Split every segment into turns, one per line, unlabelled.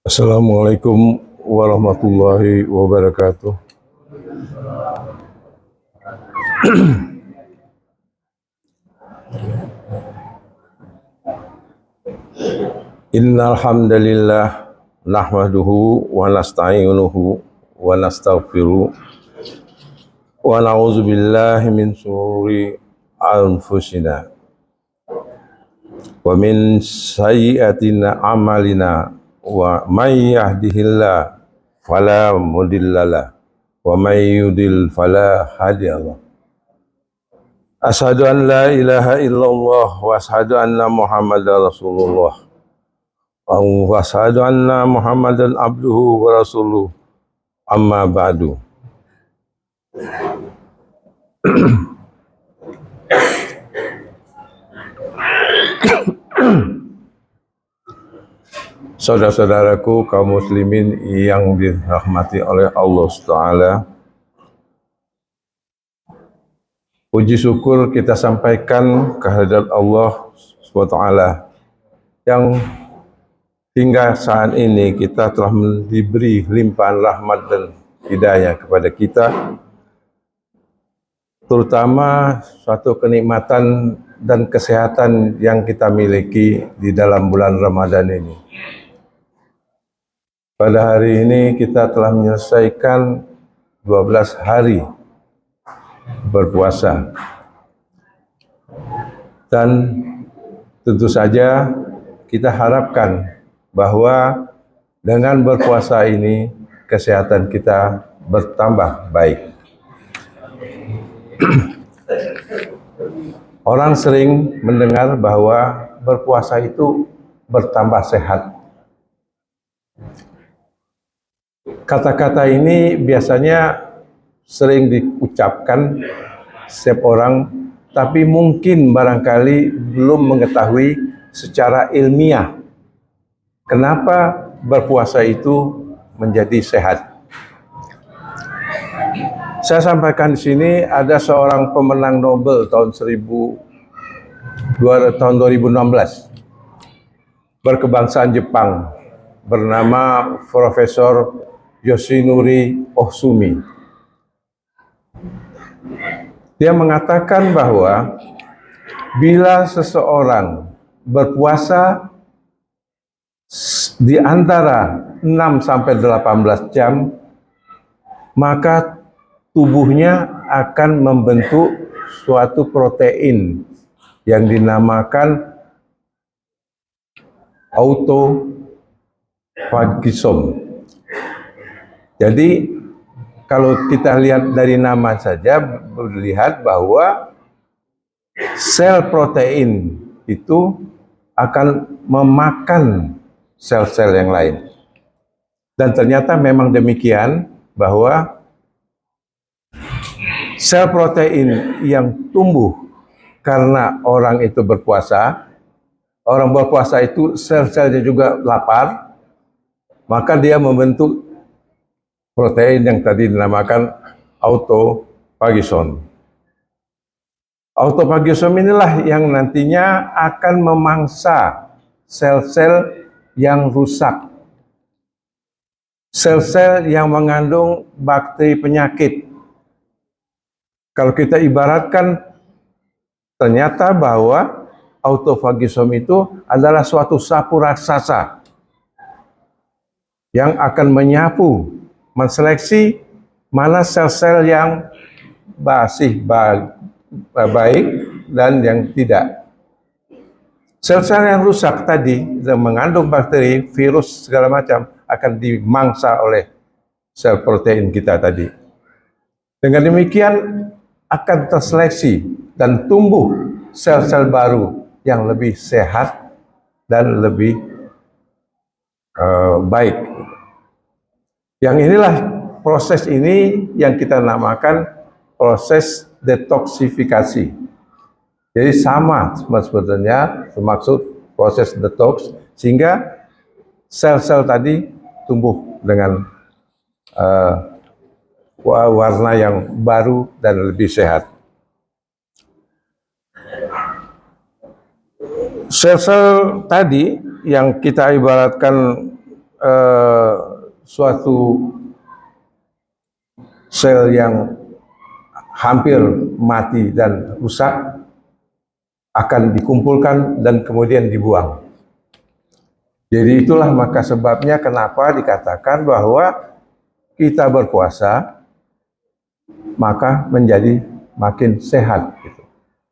Assalamualaikum warahmatullahi wabarakatuh. Innal hamdalillah nahmaduhu wa nasta'inuhu wa nastaghfiruh wa na'udzu billahi min shururi anfusina wa min sayyiati a'malina wa may yahdihillahu fala mudhillalah wa may yudlil fala hadiyalah. Asyhadu an la ilaha illallah wa asyhadu anna Muhammadar Rasulullah. Wa asyhadu anna Muhammadan abduhu wa rasuluh. Amma ba'du. Saudara-saudaraku kaum muslimin yang dirahmati oleh Allah Ta'ala, puji syukur kita sampaikan kehadirat Allah SWT yang hingga saat ini kita telah diberi limpahan rahmat dan hidayah kepada kita, terutama suatu kenikmatan dan kesehatan yang kita miliki di dalam bulan Ramadan ini. Pada hari ini kita telah menyelesaikan 12 hari berpuasa. Dan tentu saja kita harapkan bahwa dengan berpuasa ini kesehatan kita bertambah baik. Orang sering mendengar bahwa berpuasa itu bertambah sehat. Kata-kata ini biasanya sering diucapkan setiap orang, tapi mungkin barangkali belum mengetahui secara ilmiah kenapa berpuasa itu menjadi sehat. Saya sampaikan di sini ada seorang pemenang Nobel tahun 2016 berkebangsaan Jepang bernama Profesor Yoshinori Ohsumi. Dia mengatakan bahwa bila seseorang berpuasa di antara 6 sampai 18 jam, maka tubuhnya akan membentuk suatu protein yang dinamakan autofagisome. Jadi kalau kita lihat dari nama saja melihat bahwa sel protein itu akan memakan sel-sel yang lain. Dan ternyata memang demikian, bahwa sel protein yang tumbuh karena orang itu berpuasa, orang berpuasa itu sel-selnya juga lapar, maka dia membentuk protein yang tadi dinamakan autofagisome. Autofagisome inilah yang nantinya akan memangsa sel-sel yang rusak, sel-sel yang mengandung bakteri penyakit. Kalau kita ibaratkan, ternyata bahwa autofagisome itu adalah suatu sapu raksasa yang akan menyapu, menseleksi mana sel-sel yang masih baik dan yang tidak. Sel-sel yang rusak tadi yang mengandung bakteri, virus segala macam akan dimangsa oleh sel protein kita tadi. Dengan demikian akan terseleksi dan tumbuh sel-sel baru yang lebih sehat dan lebih baik. Yang inilah proses ini yang kita namakan proses detoksifikasi. Jadi sama sebetulnya maksud proses detox, sehingga sel-sel tadi tumbuh dengan warna yang baru dan lebih sehat. Sel-sel tadi yang kita ibaratkan suatu sel yang hampir mati dan rusak akan dikumpulkan dan kemudian dibuang. Jadi itulah maka sebabnya kenapa dikatakan bahwa kita berpuasa maka menjadi makin sehat gitu.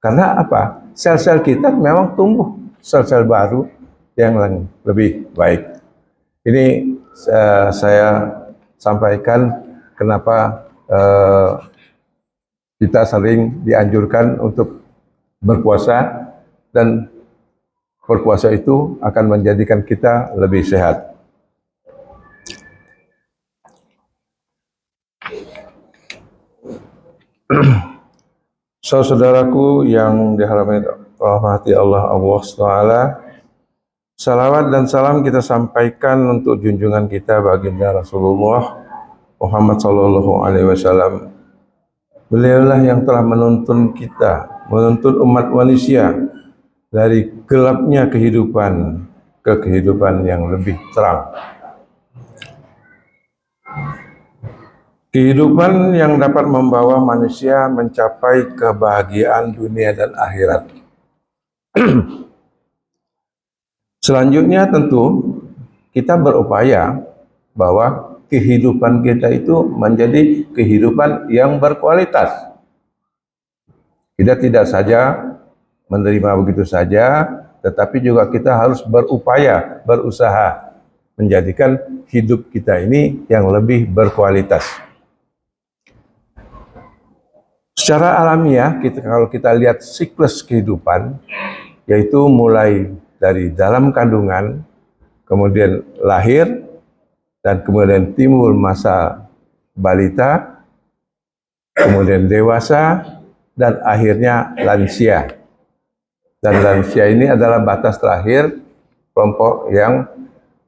Karena apa? Sel-sel kita memang tumbuh sel-sel baru yang lebih baik. Ini saya sampaikan kenapa kita sering dianjurkan untuk berpuasa, dan berpuasa itu akan menjadikan kita lebih sehat. Saudaraku yang dirahmati Allah SWT, salawat dan salam kita sampaikan untuk junjungan kita baginda Rasulullah Muhammad SAW. Beliaulah yang telah menuntun kita, menuntun umat manusia dari gelapnya kehidupan ke kehidupan yang lebih terang. Kehidupan yang dapat membawa manusia mencapai kebahagiaan dunia dan akhirat. Selanjutnya tentu kita berupaya bahwa kehidupan kita itu menjadi kehidupan yang berkualitas. Kita tidak saja menerima begitu saja, tetapi juga kita harus berupaya, berusaha menjadikan hidup kita ini yang lebih berkualitas. Secara alamiah, kalau kita lihat siklus kehidupan, yaitu mulai dari dalam kandungan, kemudian lahir, dan kemudian timbul masa balita, kemudian dewasa, dan akhirnya lansia. Dan lansia ini adalah batas terakhir kelompok yang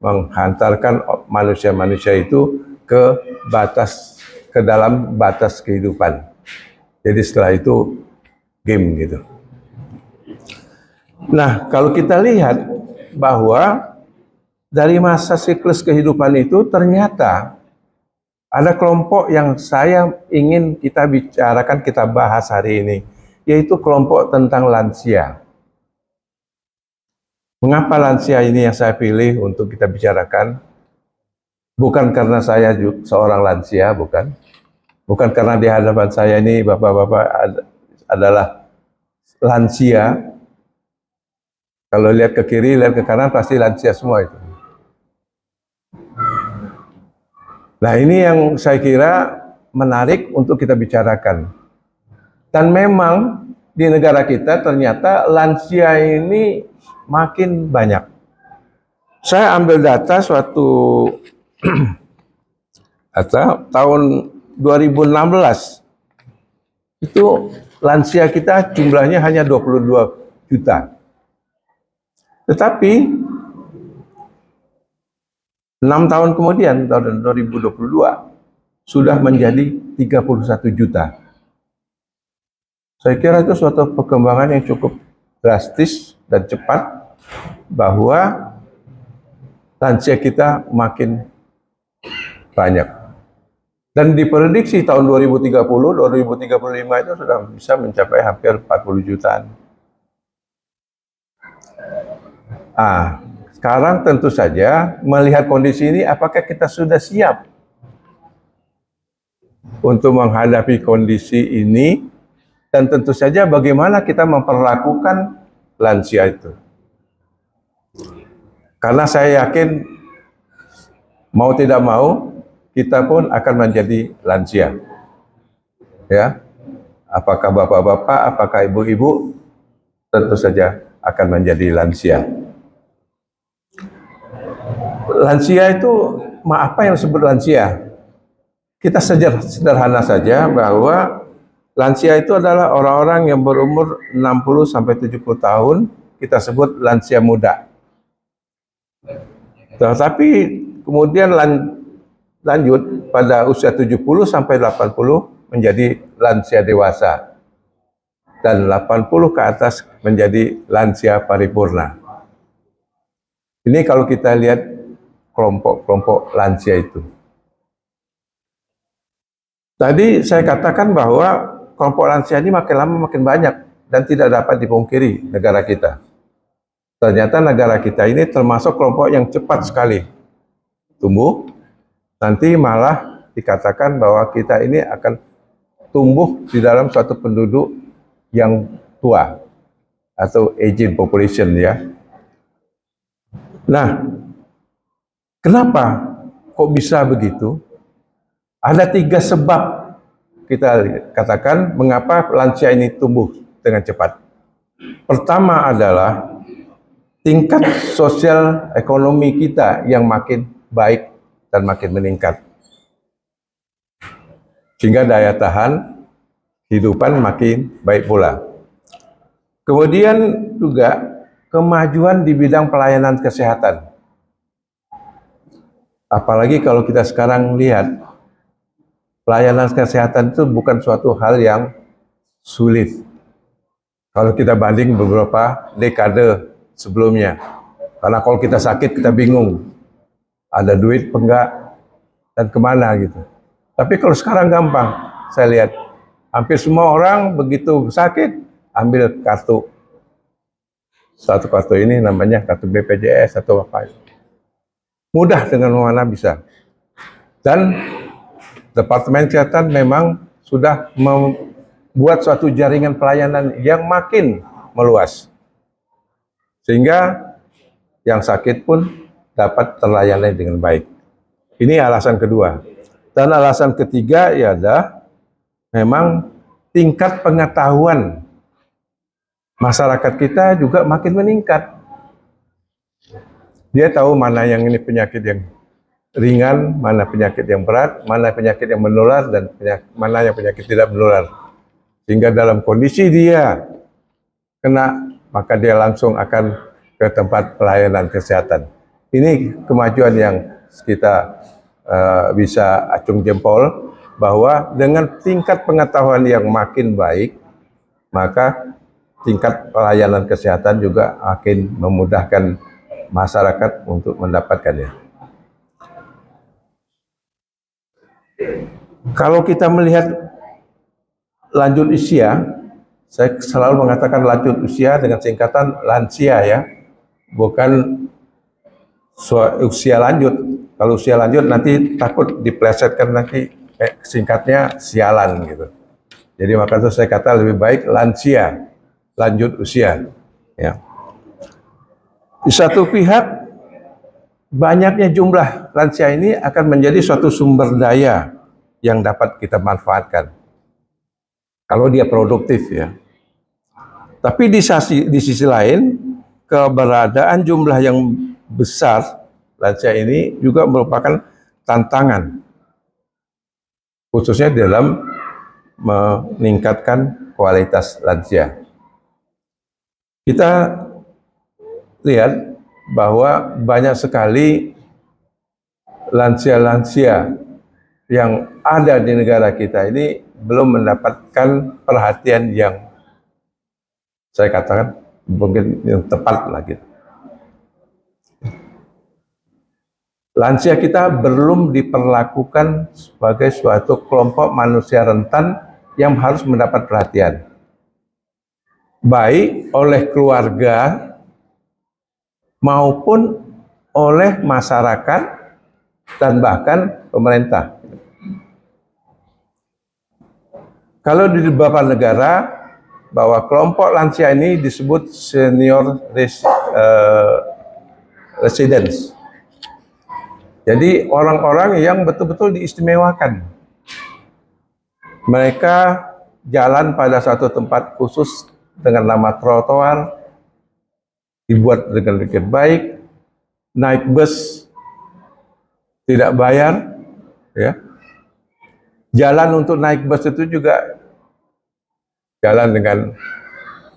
menghantarkan manusia-manusia itu ke dalam batas kehidupan. Jadi setelah itu game gitu. Nah, kalau kita lihat bahwa dari masa siklus kehidupan itu ternyata ada kelompok yang saya ingin kita bicarakan, kita bahas hari ini, yaitu kelompok tentang lansia. Mengapa lansia ini yang saya pilih untuk kita bicarakan? Bukan karena saya seorang lansia, bukan. Bukan karena di hadapan saya ini bapak-bapak adalah lansia. Kalau lihat ke kiri, lihat ke kanan, pasti lansia semua itu. Nah, ini yang saya kira menarik untuk kita bicarakan. Dan memang di negara kita ternyata lansia ini makin banyak. Saya ambil data suatu tahun 2016, itu lansia kita jumlahnya hanya 22 juta. Tetapi 6 tahun kemudian, tahun 2022, sudah menjadi 31 juta. Saya kira itu suatu perkembangan yang cukup drastis dan cepat, bahwa lansia kita makin banyak. Dan diprediksi tahun 2030, 2035 itu sudah bisa mencapai hampir 40 jutaan. Sekarang tentu saja melihat kondisi ini, apakah kita sudah siap untuk menghadapi kondisi ini, dan tentu saja bagaimana kita memperlakukan lansia itu. Karena saya yakin mau tidak mau kita pun akan menjadi lansia. Ya. Apakah bapak-bapak, apakah ibu-ibu, tentu saja akan menjadi lansia. Lansia itu, apa yang disebut lansia? Kita sederhana saja bahwa lansia itu adalah orang-orang yang berumur 60 sampai 70 tahun, kita sebut lansia muda. Tetapi kemudian lanjut pada usia 70 sampai 80 menjadi lansia dewasa, dan 80 ke atas menjadi lansia paripurna. Ini kalau kita lihat kelompok-kelompok lansia itu. Tadi saya katakan bahwa kelompok lansia ini makin lama makin banyak dan tidak dapat dipungkiri negara kita. Ternyata negara kita ini termasuk kelompok yang cepat sekali tumbuh. Nanti malah dikatakan bahwa kita ini akan tumbuh di dalam suatu penduduk yang tua atau aging population ya. Nah, kenapa kok bisa begitu? Ada 3 sebab kita katakan mengapa lansia ini tumbuh dengan cepat. Pertama adalah tingkat sosial ekonomi kita yang makin baik dan makin meningkat. Sehingga daya tahan kehidupan makin baik pula. Kemudian juga kemajuan di bidang pelayanan kesehatan. Apalagi kalau kita sekarang lihat, pelayanan kesehatan itu bukan suatu hal yang sulit. Kalau kita banding beberapa dekade sebelumnya. Karena kalau kita sakit, kita bingung. Ada duit apa enggak, dan kemana gitu. Tapi kalau sekarang gampang, saya lihat. Hampir semua orang begitu sakit, ambil kartu. Satu kartu ini namanya kartu BPJS atau apa. Mudah dengan mana bisa. Dan Departemen Kesehatan memang sudah membuat suatu jaringan pelayanan yang makin meluas. Sehingga yang sakit pun dapat terlayani dengan baik. Ini alasan kedua. Dan alasan ketiga ya adalah memang tingkat pengetahuan masyarakat kita juga makin meningkat. Dia tahu mana yang ini penyakit yang ringan, mana penyakit yang berat, mana penyakit yang menular, dan mana yang penyakit tidak menular. Sehingga dalam kondisi dia kena, maka dia langsung akan ke tempat pelayanan kesehatan. Ini kemajuan yang kita bisa acung jempol, bahwa dengan tingkat pengetahuan yang makin baik, maka tingkat pelayanan kesehatan juga makin memudahkan masyarakat untuk mendapatkannya. Kalau kita melihat lanjut usia, saya selalu mengatakan lanjut usia dengan singkatan lansia ya, bukan usia lanjut. Kalau usia lanjut nanti takut diplesetkan nanti singkatnya sialan gitu. Jadi makanya saya kata lebih baik lansia, lanjut usia. Ya. Di satu pihak, banyaknya jumlah lansia ini akan menjadi suatu sumber daya yang dapat kita manfaatkan. Kalau dia produktif ya. Tapi di sisi lain, keberadaan jumlah yang besar lansia ini juga merupakan tantangan, khususnya dalam meningkatkan kualitas lansia. Kita lihat bahwa banyak sekali lansia-lansia yang ada di negara kita ini belum mendapatkan perhatian yang saya katakan mungkin yang tepat lagi. Lansia kita belum diperlakukan sebagai suatu kelompok manusia rentan yang harus mendapat perhatian, baik oleh keluarga maupun oleh masyarakat dan bahkan pemerintah. Kalau di beberapa negara, bahwa kelompok lansia ini disebut senior residents. Jadi orang-orang yang betul-betul diistimewakan. Mereka jalan pada satu tempat khusus dengan nama trotoar, dibuat dengan baik, naik bus tidak bayar, ya. Jalan untuk naik bus itu juga jalan dengan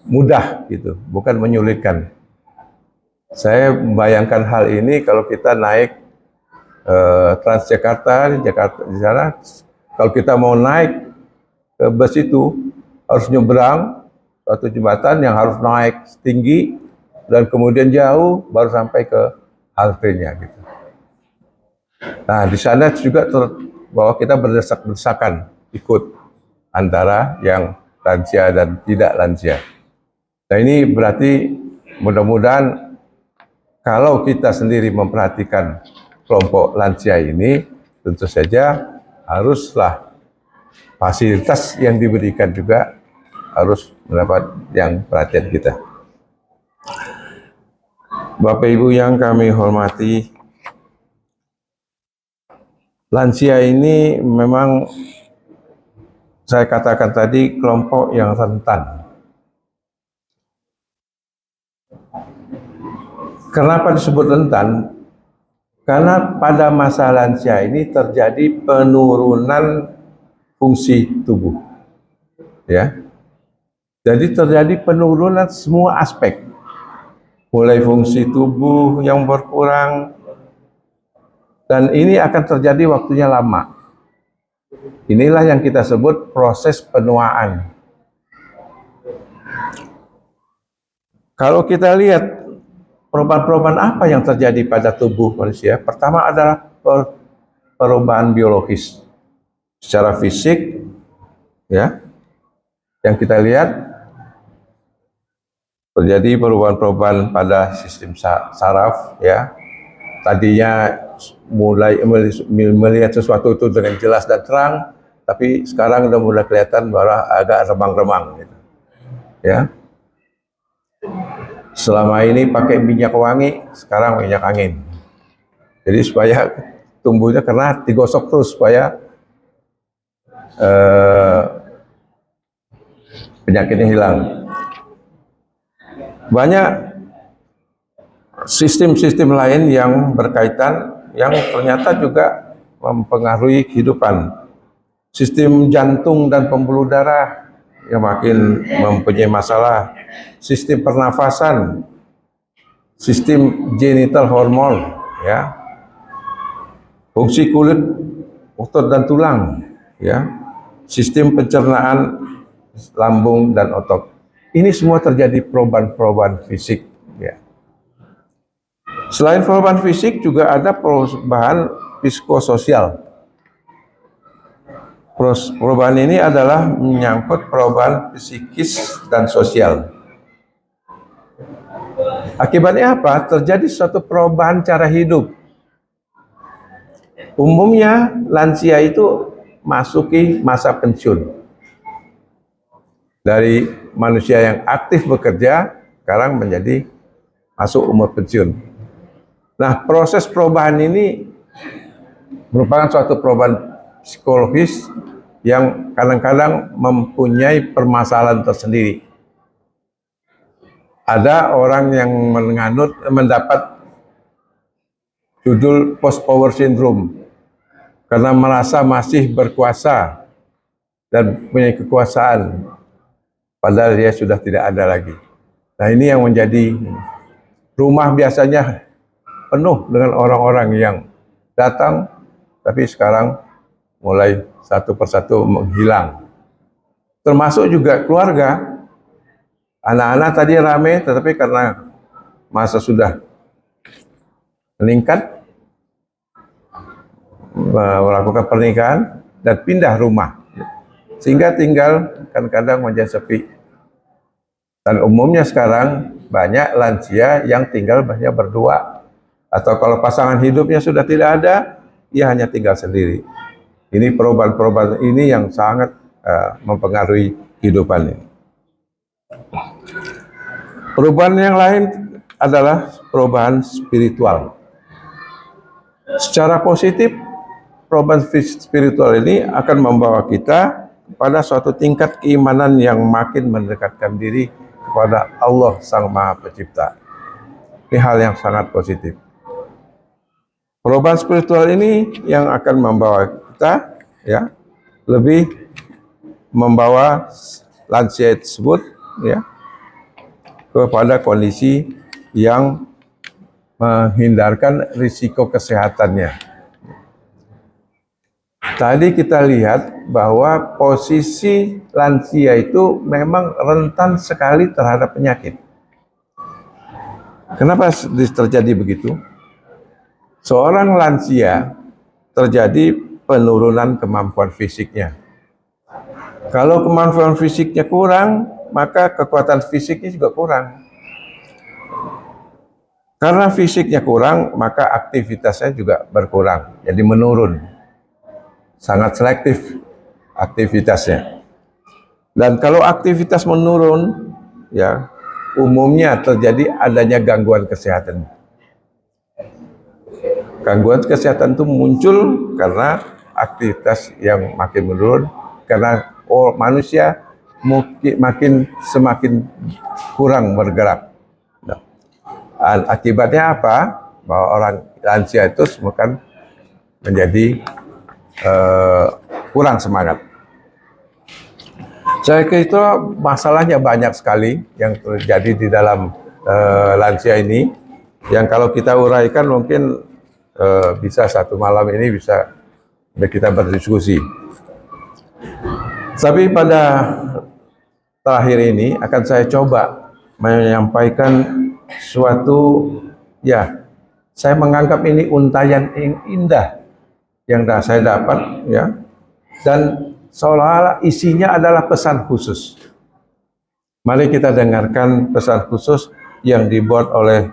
mudah gitu, bukan menyulitkan. Saya membayangkan hal ini kalau kita naik Transjakarta di Jakarta, di sana, kalau kita mau naik ke bus itu harus nyebrang suatu jembatan yang harus naik tinggi dan kemudian jauh baru sampai ke haltenya gitu. Nah, di sana juga bahwa kita berdesak-desakan ikut antara yang lansia dan tidak lansia. Nah, ini berarti mudah-mudahan kalau kita sendiri memperhatikan kelompok lansia ini, tentu saja haruslah fasilitas yang diberikan juga harus mendapat yang perhatian kita. Bapak Ibu yang kami hormati, lansia ini memang saya katakan tadi kelompok yang rentan. Kenapa disebut rentan? Karena pada masa lansia ini terjadi penurunan fungsi tubuh. Ya. Jadi terjadi penurunan semua aspek. Mulai fungsi tubuh yang berkurang, dan ini akan terjadi waktunya lama. Inilah yang kita sebut proses penuaan. Kalau kita lihat perubahan-perubahan apa yang terjadi pada tubuh manusia, pertama adalah perubahan biologis. Secara fisik, ya, yang kita lihat terjadi perubahan-perubahan pada sistem saraf, ya. Tadinya mulai melihat sesuatu itu dengan jelas dan terang, tapi sekarang udah mulai kelihatan bahwa agak remang-remang, gitu. Ya. Selama ini pakai minyak wangi, sekarang minyak angin. Jadi supaya tumbuhnya, karena digosok terus supaya penyakitnya hilang. Banyak sistem-sistem lain yang berkaitan, yang ternyata juga mempengaruhi kehidupan. Sistem jantung dan pembuluh darah yang makin mempunyai masalah, sistem pernafasan, sistem genital hormon, ya, fungsi kulit, otot dan tulang, ya, sistem pencernaan, lambung dan otot. Ini semua terjadi perubahan-perubahan fisik, ya. Selain perubahan fisik juga ada perubahan psikososial. Perubahan ini adalah menyangkut perubahan psikis dan sosial. Akibatnya apa? Terjadi suatu perubahan cara hidup. Umumnya lansia itu masuki masa pensiun. Dari manusia yang aktif bekerja, sekarang menjadi masuk umur pensiun. Nah, proses perubahan ini merupakan suatu perubahan psikologis yang kadang-kadang mempunyai permasalahan tersendiri. Ada orang yang mendapat judul post power syndrome karena merasa masih berkuasa dan punya kekuasaan, padahal dia sudah tidak ada lagi. Nah, ini yang menjadi rumah biasanya penuh dengan orang-orang yang datang, tapi sekarang mulai satu persatu menghilang. Termasuk juga keluarga. Anak-anak tadi ramai, tetapi karena masa sudah meningkat, melakukan pernikahan dan pindah rumah, sehingga tinggal kadang-kadang menjadi sepi. Dan umumnya sekarang banyak lansia yang tinggal hanya berdua, atau kalau pasangan hidupnya sudah tidak ada, ia hanya tinggal sendiri. Ini perubahan-perubahan ini yang sangat mempengaruhi kehidupan ini. Perubahan yang lain adalah perubahan spiritual. Secara positif, perubahan spiritual ini akan membawa kita pada suatu tingkat keimanan yang makin mendekatkan diri kepada Allah Sang Maha Pencipta. Ini hal yang sangat positif. Perubahan spiritual ini yang akan membawa kita, ya, lebih membawa lansia tersebut, ya, kepada kondisi yang menghindarkan risiko kesehatannya. Tadi kita lihat bahwa posisi lansia itu memang rentan sekali terhadap penyakit. Kenapa terjadi begitu? seorang lansia terjadi penurunan kemampuan fisiknya. Kalau kemampuan fisiknya kurang, maka kekuatan fisiknya juga kurang. Karena fisiknya kurang, maka aktivitasnya juga berkurang, jadi menurun. Sangat selektif aktivitasnya. Dan kalau aktivitas menurun, ya umumnya terjadi adanya gangguan kesehatan. Gangguan kesehatan itu muncul karena aktivitas yang makin menurun, karena manusia semakin kurang bergerak. Nah, akibatnya apa? Bahwa orang lansia itu semakin menjadi kurang semangat. Saya kira itu masalahnya banyak sekali yang terjadi di dalam lansia ini, yang kalau kita uraikan mungkin bisa satu malam ini bisa kita berdiskusi. Tapi pada terakhir ini akan saya coba menyampaikan suatu, ya saya menganggap ini untayan yang indah yang saya dapat, ya, dan seolah-olah isinya adalah pesan khusus. Mari kita dengarkan pesan khusus yang dibuat oleh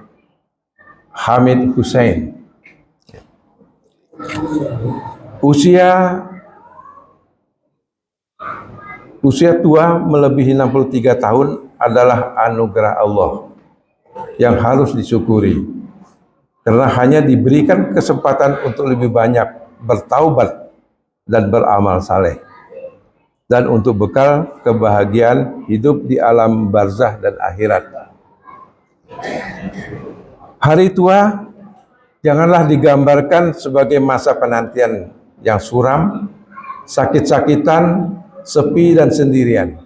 Hamid Hussein. Usia tua melebihi 63 tahun adalah anugerah Allah yang harus disyukuri, karena hanya diberikan kesempatan untuk lebih banyak bertaubat dan beramal saleh, dan untuk bekal kebahagiaan hidup di alam barzah dan akhirat. Hari tua janganlah digambarkan sebagai masa penantian yang suram, sakit-sakitan, sepi dan sendirian.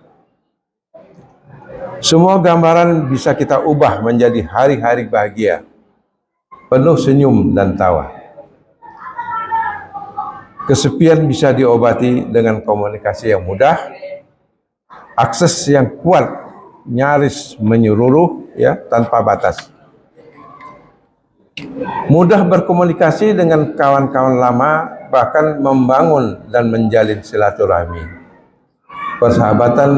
Semua gambaran bisa kita ubah menjadi hari-hari bahagia, penuh senyum dan tawa. Kesepian bisa diobati dengan komunikasi yang mudah, akses yang kuat, nyaris menyeluruh, ya, tanpa batas. Mudah berkomunikasi dengan kawan-kawan lama, bahkan membangun dan menjalin silaturahmi. Persahabatan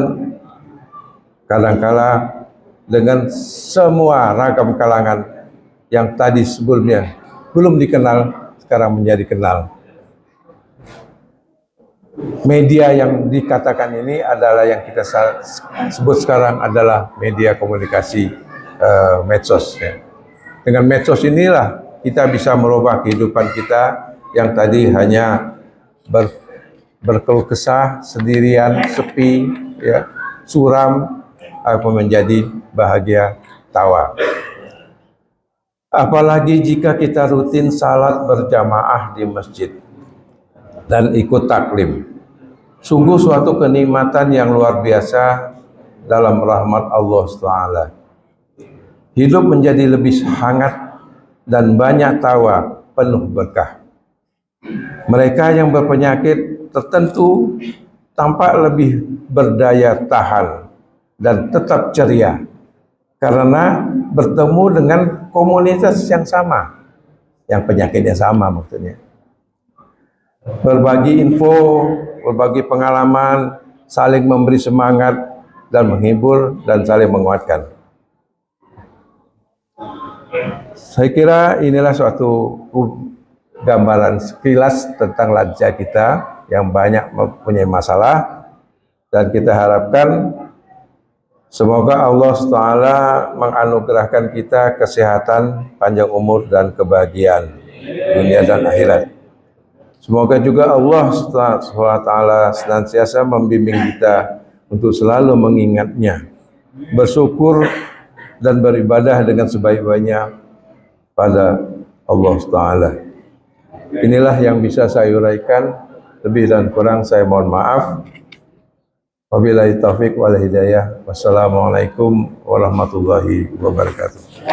kadangkala dengan semua ragam kalangan yang tadi sebelumnya belum dikenal, sekarang menjadi kenal. Media yang dikatakan ini adalah yang kita sebut sekarang adalah media komunikasi, medsos, ya. Dengan medsos inilah kita bisa merubah kehidupan kita yang tadi hanya berkeluh kesah, sendirian, sepi, ya, suram, menjadi bahagia, tawa. Apalagi jika kita rutin salat berjamaah di masjid dan ikut taklim. Sungguh suatu kenikmatan yang luar biasa dalam rahmat Allah SWT. Hidup menjadi lebih hangat dan banyak tawa, penuh berkah. Mereka yang berpenyakit tertentu tampak lebih berdaya tahan dan tetap ceria karena bertemu dengan komunitas yang sama, yang penyakitnya sama maksudnya. Berbagi info, berbagi pengalaman, saling memberi semangat dan menghibur dan saling menguatkan. Saya kira inilah suatu gambaran sekilas tentang lansia kita yang banyak mempunyai masalah, dan kita harapkan semoga Allah SWT menganugerahkan kita kesehatan, panjang umur dan kebahagiaan dunia dan akhirat. Semoga juga Allah SWT senantiasa membimbing kita untuk selalu mengingatnya, bersyukur dan beribadah dengan sebaik-baiknya pada Allah Taala. Inilah yang bisa saya uraikan, lebih dan kurang saya mohon maaf. Wabillahi taufiq wal hidayah. Wassalamualaikum warahmatullahi wabarakatuh.